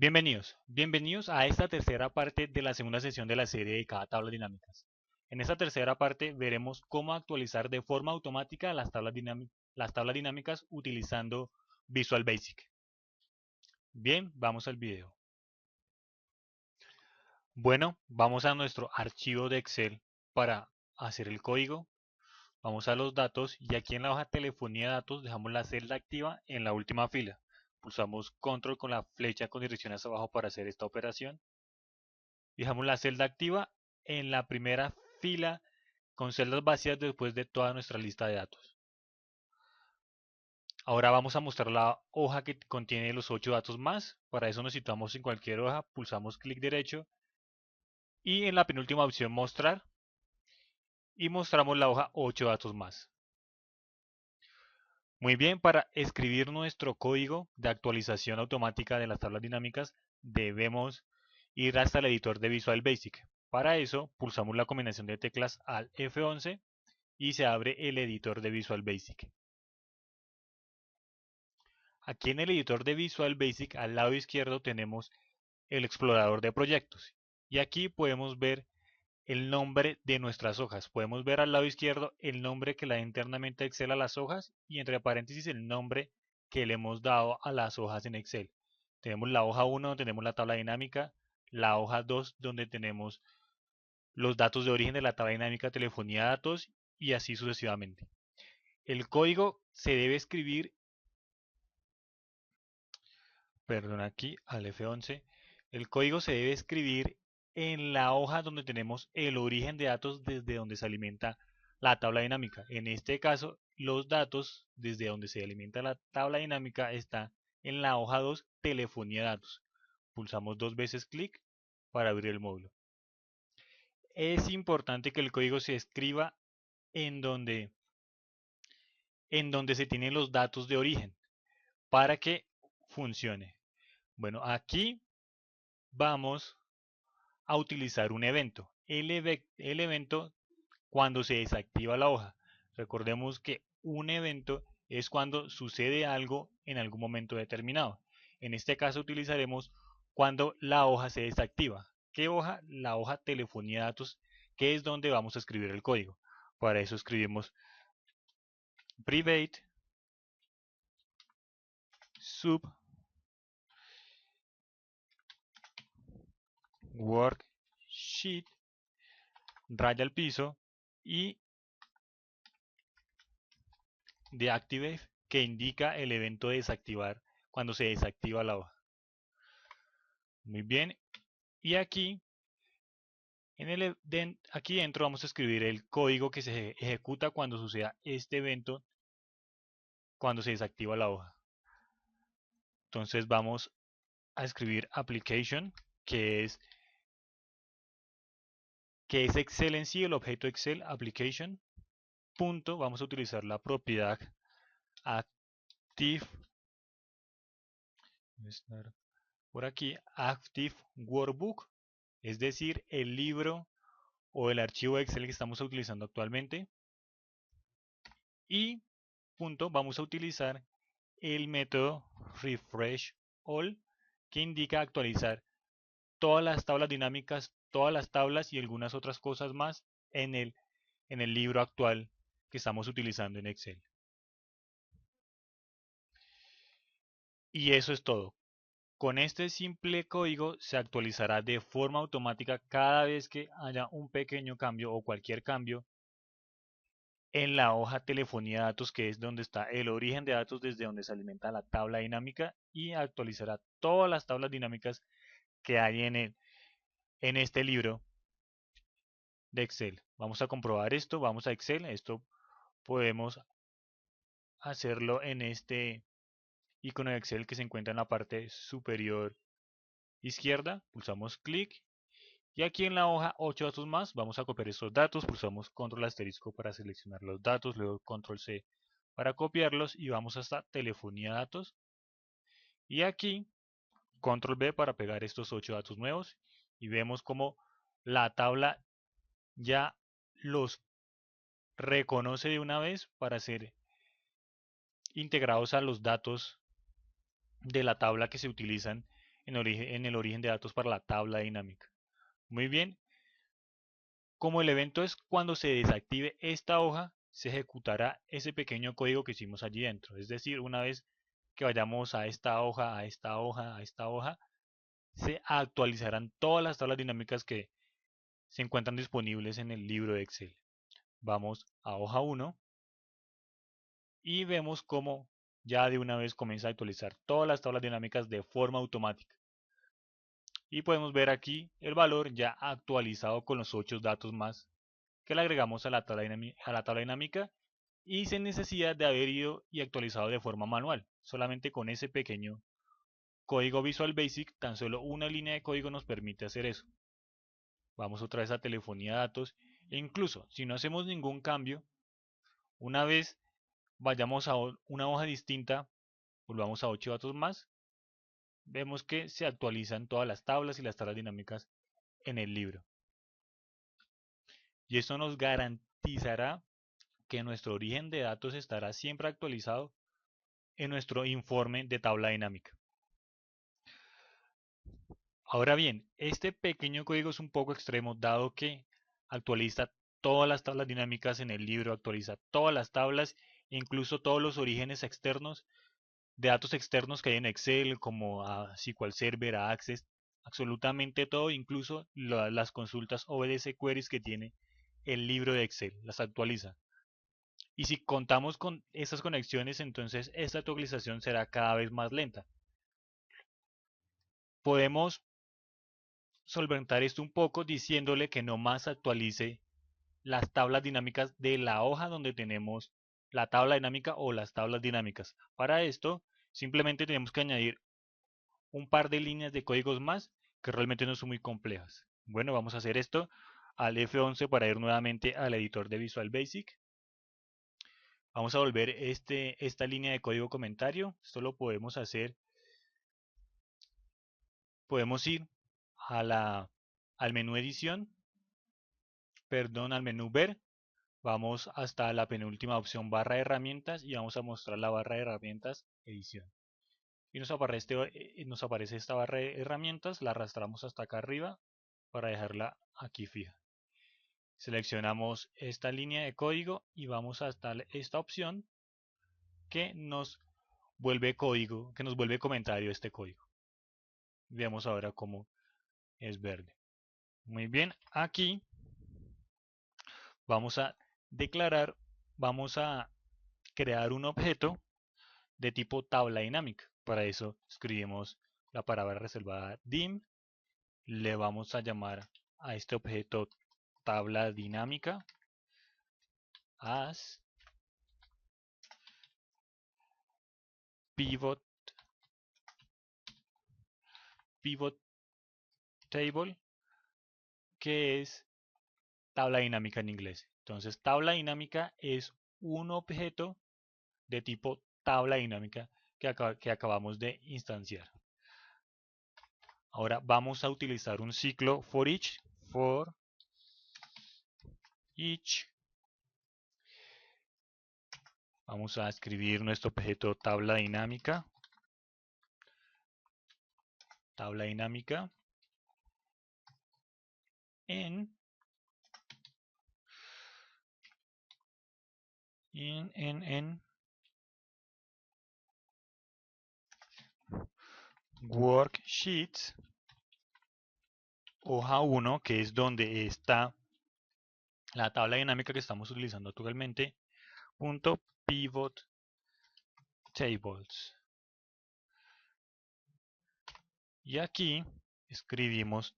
Bienvenidos a esta tercera parte de la segunda sesión de la serie dedicada a tablas dinámicas. En esta tercera parte veremos cómo actualizar de forma automática las tablas dinámicas utilizando Visual Basic. Bien, vamos al video. Bueno, vamos a nuestro archivo de Excel para hacer el código. Vamos a los datos y aquí en la hoja telefonía de datos dejamos la celda activa en la última fila. Pulsamos control con la flecha con dirección hacia abajo para hacer esta operación. Dejamos la celda activa en la primera fila con celdas vacías después de toda nuestra lista de datos. Ahora vamos a mostrar la hoja que contiene los 8 datos más. Para eso nos situamos en cualquier hoja, pulsamos clic derecho y en la penúltima opción mostrar y mostramos la hoja 8 datos más. Muy bien, para escribir nuestro código de actualización automática de las tablas dinámicas debemos ir hasta el editor de Visual Basic. Para eso pulsamos la combinación de teclas Alt F11 y se abre el editor de Visual Basic. Aquí en el editor de Visual Basic al lado izquierdo tenemos el explorador de proyectos y aquí podemos ver el nombre de nuestras hojas. Podemos ver al lado izquierdo el nombre que le da internamente Excel a las hojas y entre paréntesis el nombre que le hemos dado a las hojas en Excel. Tenemos la hoja 1 donde tenemos la tabla dinámica, la hoja 2 donde tenemos los datos de origen de la tabla dinámica, telefonía de datos y así sucesivamente. El código se debe escribir, perdón, aquí al F11, el código se debe escribir en la hoja donde tenemos el origen de datos desde donde se alimenta la tabla dinámica. En este caso, los datos desde donde se alimenta la tabla dinámica está en la hoja 2, telefonía de datos. Pulsamos dos veces clic para abrir el módulo. Es importante que el código se escriba en donde se tienen los datos de origen para que funcione. Bueno, aquí vamos a utilizar un evento. El evento cuando se desactiva la hoja. Recordemos que un evento es cuando sucede algo en algún momento determinado. En este caso utilizaremos cuando la hoja se desactiva. ¿Qué hoja? La hoja telefonía datos, que es donde vamos a escribir el código. Para eso escribimos private sub worksheet, raya al piso y deactivate, que indica el evento de desactivar cuando se desactiva la hoja. Muy bien, y aquí aquí dentro vamos a escribir el código que se ejecuta cuando suceda este evento, cuando se desactiva la hoja. Entonces vamos a escribir application, que es Excel en sí, el objeto Excel application. Punto, vamos a utilizar la propiedad active, por aquí, active workbook, es decir, el libro o el archivo Excel que estamos utilizando actualmente. Y punto, vamos a utilizar el método refresh all, que indica actualizar todas las tablas dinámicas, todas las tablas y algunas otras cosas más en el libro actual que estamos utilizando en Excel. Y eso es todo. Con este simple código se actualizará de forma automática cada vez que haya un pequeño cambio o cualquier cambio en la hoja telefonía de datos, que es donde está el origen de datos desde donde se alimenta la tabla dinámica, y actualizará todas las tablas dinámicas que hay en este libro de Excel. Vamos a comprobar esto, vamos a Excel, esto podemos hacerlo en este icono de Excel que se encuentra en la parte superior izquierda, pulsamos clic y aquí en la hoja 8 datos más vamos a copiar estos datos, pulsamos control asterisco para seleccionar los datos, luego control C para copiarlos y vamos hasta telefonía datos y aquí control V para pegar estos 8 datos nuevos y vemos como la tabla ya los reconoce de una vez para ser integrados a los datos de la tabla que se utilizan en el origen de datos para la tabla dinámica. Muy bien, como el evento es cuando se desactive esta hoja, se ejecutará ese pequeño código que hicimos allí dentro. Es decir, una vez que vayamos a esta hoja, a esta hoja, a esta hoja, se actualizarán todas las tablas dinámicas que se encuentran disponibles en el libro de Excel. Vamos a hoja 1 y vemos cómo ya de una vez comienza a actualizar todas las tablas dinámicas de forma automática. Y podemos ver aquí el valor ya actualizado con los 8 datos más que le agregamos a la tabla dinámica y sin necesidad de haber ido y actualizado de forma manual. Solamente con ese pequeño código Visual Basic, tan solo una línea de código nos permite hacer eso. Vamos otra vez a telefonía datos e incluso si no hacemos ningún cambio, una vez vayamos a una hoja distinta, volvamos a 8 datos más, vemos que se actualizan todas las tablas y las tablas dinámicas en el libro. Y esto nos garantizará que nuestro origen de datos estará siempre actualizado en nuestro informe de tabla dinámica. Ahora bien, este pequeño código es un poco extremo dado que actualiza todas las tablas dinámicas en el libro, actualiza todas las tablas, incluso todos los orígenes externos de datos externos que hay en Excel, como a SQL Server, a Access, absolutamente todo, incluso las consultas OBDC queries que tiene el libro de Excel, las actualiza. Y si contamos con estas conexiones, entonces esta actualización será cada vez más lenta. Podemos solventar esto un poco diciéndole que no más actualice las tablas dinámicas de la hoja donde tenemos la tabla dinámica o las tablas dinámicas. Para esto, simplemente tenemos que añadir un par de líneas de códigos más que realmente no son muy complejas. Bueno, vamos a hacer esto al F11 para ir nuevamente al editor de Visual Basic. Vamos a volver esta línea de código comentario. Esto lo podemos hacer. Podemos ir al menú edición, perdón, al menú ver. Vamos hasta la penúltima opción barra de herramientas y vamos a mostrar la barra de herramientas edición. Y nos aparece esta barra de herramientas, la arrastramos hasta acá arriba para dejarla aquí fija. Seleccionamos esta línea de código y vamos hasta esta opción que nos vuelve código, que nos vuelve comentario este código. Veamos ahora cómo es verde. Muy bien, aquí vamos a declarar, vamos a crear un objeto de tipo tabla dinámica. Para eso escribimos la palabra reservada dim, le vamos a llamar a este objeto tabla dinámica as pivot table, que es tabla dinámica en inglés. Entonces, tabla dinámica es un objeto de tipo tabla dinámica que acabamos de instanciar. Ahora vamos a utilizar un ciclo for each. Vamos a escribir nuestro objeto tabla dinámica en worksheets, hoja 1, que es donde está la tabla dinámica que estamos utilizando actualmente, punto pivot tables. Y aquí escribimos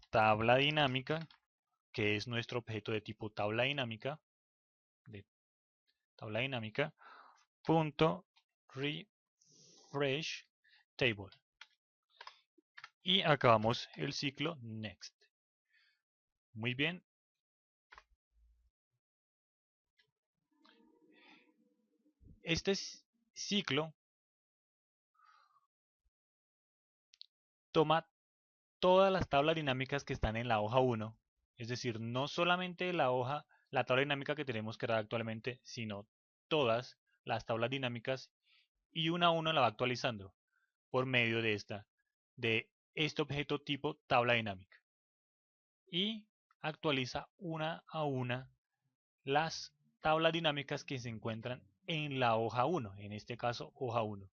tabla dinámica, que es nuestro objeto de tipo tabla dinámica, punto refresh table. Y acabamos el ciclo next. Muy bien. Este ciclo toma todas las tablas dinámicas que están en la hoja 1, es decir, no solamente la tabla dinámica que tenemos creada actualmente, sino todas las tablas dinámicas y una a una la va actualizando por medio de esta. de este objeto tipo tabla dinámica y actualiza una a una las tablas dinámicas que se encuentran en la hoja 1, en este caso hoja 1.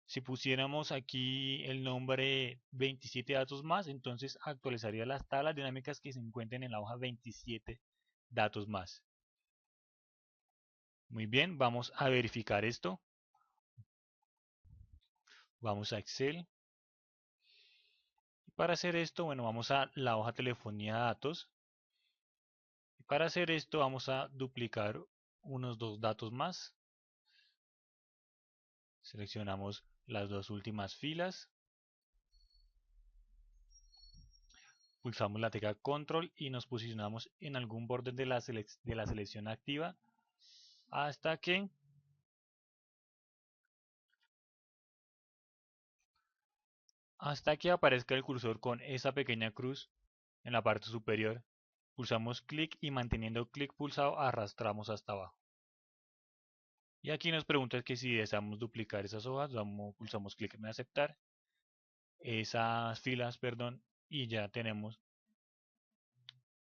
Si pusiéramos aquí el nombre 27 datos más, entonces actualizaría las tablas dinámicas que se encuentren en la hoja 27 datos más. Muy bien, vamos a verificar esto. Vamos a Excel. Para hacer esto, bueno, vamos a la hoja telefonía datos. Y para hacer esto vamos a duplicar unos dos datos más. Seleccionamos las dos últimas filas. Pulsamos la tecla control y nos posicionamos en algún borde de la selección activa hasta que aparezca el cursor con esa pequeña cruz en la parte superior. Pulsamos clic y manteniendo clic pulsado arrastramos hasta abajo. Y aquí nos pregunta que si deseamos duplicar esas hojas, pulsamos clic en aceptar esas filas, perdón, y ya tenemos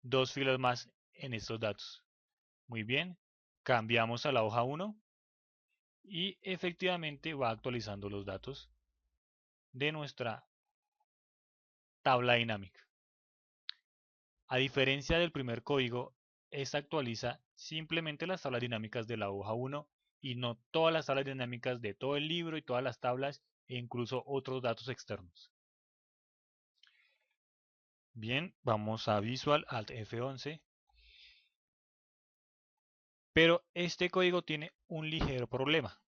dos filas más en estos datos. Muy bien, cambiamos a la hoja 1 y efectivamente va actualizando los datos de nuestra tabla dinámica. A diferencia del primer código, esta actualiza simplemente las tablas dinámicas de la hoja 1 y no todas las tablas dinámicas de todo el libro y todas las tablas e incluso otros datos externos. Bien, vamos a Visual, Alt F11. Pero este código tiene un ligero problema.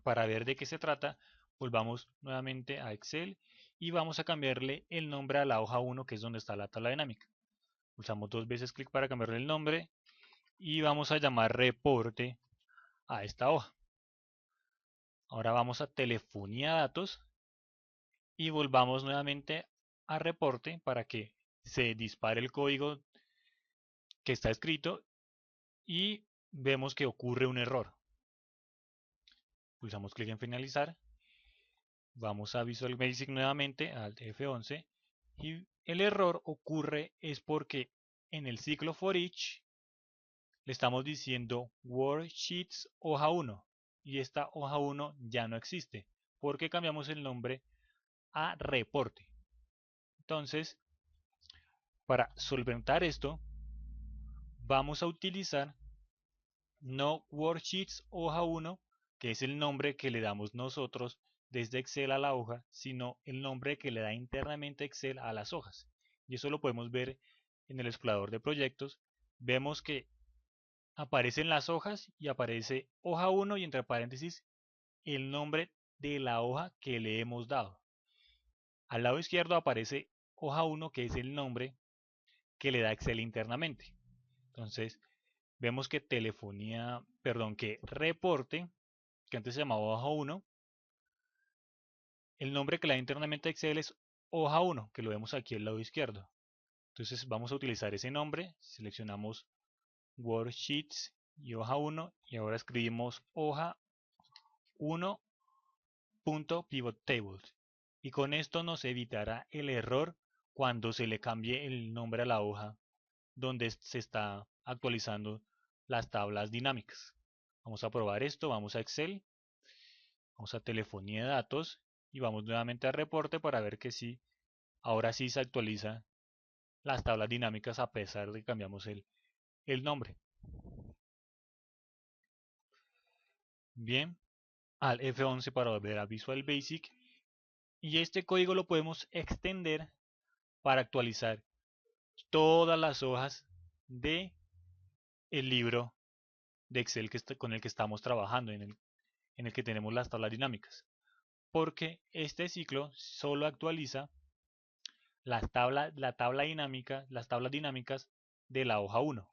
Para ver de qué se trata, volvamos nuevamente a Excel y vamos a cambiarle el nombre a la hoja 1, que es donde está la tabla dinámica. Pulsamos dos veces clic para cambiarle el nombre y vamos a llamar reporte a esta hoja. Ahora vamos a telefonía datos y volvamos nuevamente a reporte para que se dispare el código que está escrito y vemos que ocurre un error. Pulsamos clic en finalizar. Vamos a Visual Basic nuevamente, Alt F11, y el error ocurre es porque en el ciclo for each le estamos diciendo worksheets hoja 1 y esta hoja 1 ya no existe porque cambiamos el nombre a reporte. Entonces, para solventar esto, vamos a utilizar no worksheets hoja 1, que es el nombre que le damos nosotros desde Excel a la hoja, sino el nombre que le da internamente Excel a las hojas. Y eso lo podemos ver en el explorador de proyectos. Vemos que aparecen las hojas y aparece hoja 1 y entre paréntesis el nombre de la hoja que le hemos dado. Al lado izquierdo aparece hoja 1, que es el nombre que le da Excel internamente. Entonces, vemos que que reporte, que antes se llamaba hoja 1, el nombre que le da internamente Excel es hoja 1, que lo vemos aquí al lado izquierdo. Entonces vamos a utilizar ese nombre, seleccionamos Worksheets y hoja 1 y ahora escribimos hoja 1.pivotTables y con esto nos evitará el error cuando se le cambie el nombre a la hoja donde se está actualizando las tablas dinámicas. Vamos a probar esto, vamos a Excel, vamos a telefonía de datos y vamos nuevamente a reporte para ver que sí, ahora sí se actualiza las tablas dinámicas a pesar de que cambiamos el nombre. Bien, al F11 para volver a Visual Basic y este código lo podemos extender para actualizar todas las hojas de el libro de Excel con el que estamos trabajando, en el que tenemos las tablas dinámicas. Porque este ciclo solo actualiza las tablas dinámicas de la hoja 1,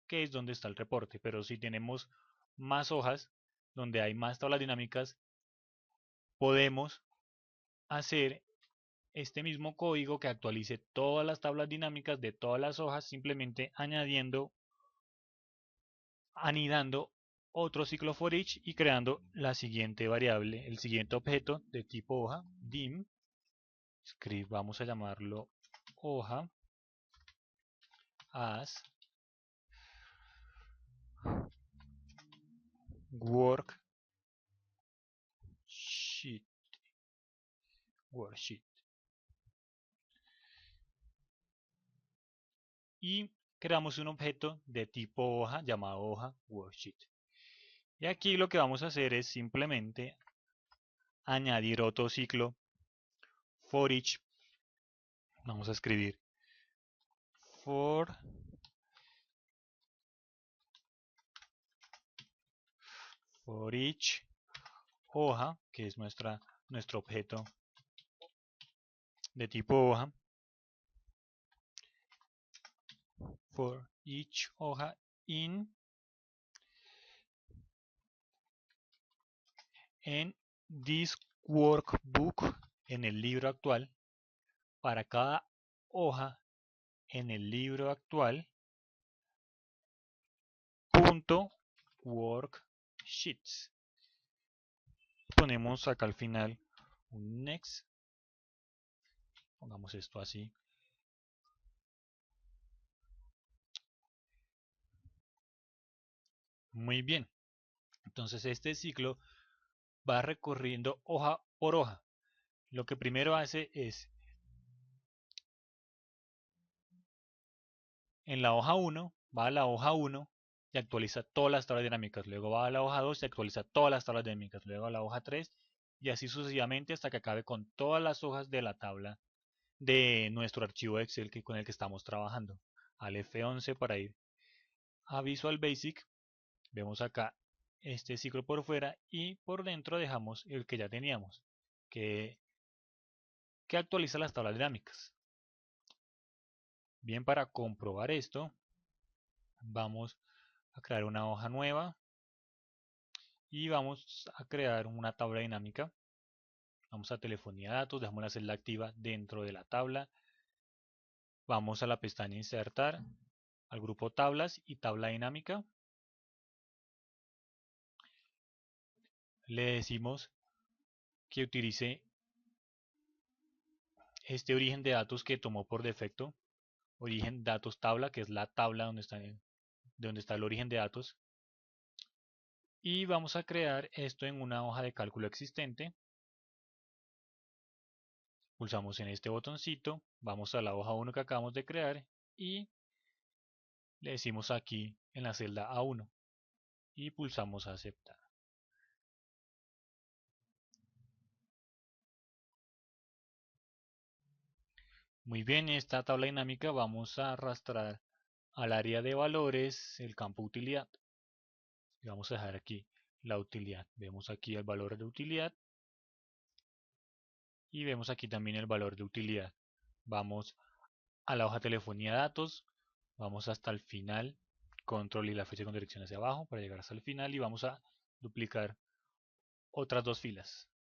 que es donde está el reporte. Pero si tenemos más hojas donde hay más tablas dinámicas, podemos hacer este mismo código que actualice todas las tablas dinámicas de todas las hojas, simplemente anidando otro ciclo for each y creando la siguiente variable, el siguiente objeto de tipo hoja, dim, vamos a llamarlo hoja as worksheet. Y creamos un objeto de tipo hoja llamado hoja worksheet. Y aquí lo que vamos a hacer es simplemente añadir otro ciclo for each. Vamos a escribir for each hoja, que es nuestro objeto de tipo hoja, for each hoja en this workbook, en el libro actual, para cada hoja en el libro actual, punto worksheets. Ponemos acá al final un next, pongamos esto así. Muy bien, entonces este ciclo va recorriendo hoja por hoja. Lo que primero hace es, en la hoja 1, va a la hoja 1 y actualiza todas las tablas dinámicas. Luego va a la hoja 2 y actualiza todas las tablas dinámicas. Luego a la hoja 3 y así sucesivamente hasta que acabe con todas las hojas de la tabla de nuestro archivo Excel con el que estamos trabajando. Al F11 para ir a Visual Basic, vemos acá este ciclo por fuera y por dentro dejamos el que ya teníamos, que actualiza las tablas dinámicas. Bien, para comprobar esto, vamos a crear una hoja nueva y vamos a crear una tabla dinámica. Vamos a telefonía datos, dejamos la celda activa dentro de la tabla. Vamos a la pestaña insertar, al grupo tablas y tabla dinámica. Le decimos que utilice este origen de datos que tomó por defecto, origen datos tabla, que es la tabla donde está el origen de datos. Y vamos a crear esto en una hoja de cálculo existente. Pulsamos en este botoncito, vamos a la hoja 1 que acabamos de crear y le decimos aquí en la celda A1 y pulsamos a aceptar. Muy bien, esta tabla dinámica vamos a arrastrar al área de valores el campo utilidad. Y vamos a dejar aquí la utilidad. Vemos aquí el valor de utilidad y vemos aquí también el valor de utilidad. Vamos a la hoja telefonía datos, vamos hasta el final, control y la flecha con dirección hacia abajo para llegar hasta el final y vamos a duplicar otras dos filas.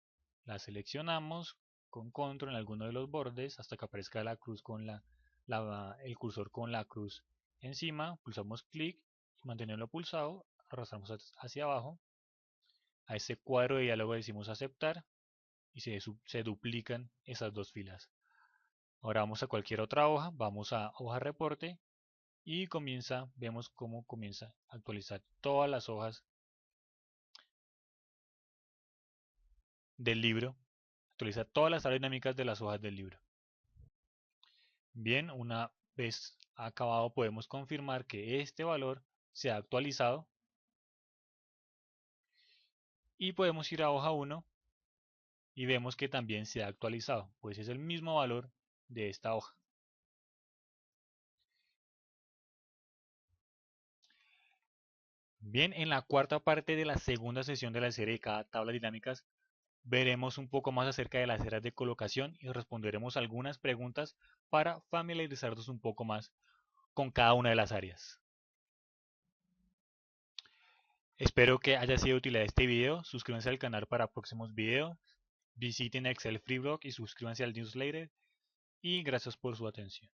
La seleccionamos con control en alguno de los bordes hasta que aparezca la cruz con el cursor con la cruz encima, pulsamos clic y mantenerlo pulsado, arrastramos hacia abajo. A ese cuadro de diálogo decimos aceptar y se duplican esas dos filas. Ahora vamos a cualquier otra hoja, vamos a hoja reporte y vemos cómo comienza a actualizar todas las hojas del libro, actualiza todas las tablas dinámicas de las hojas del libro. Bien, una vez acabado podemos confirmar que este valor se ha actualizado y podemos ir a hoja 1 y vemos que también se ha actualizado, pues es el mismo valor de esta hoja. Bien, en la cuarta parte de la segunda sesión de la serie de cada tablas dinámicas veremos un poco más acerca de las áreas de colocación y responderemos algunas preguntas para familiarizarnos un poco más con cada una de las áreas. Espero que haya sido útil este video, suscríbanse al canal para próximos videos, visiten Excel Freeblog y suscríbanse al newsletter y gracias por su atención.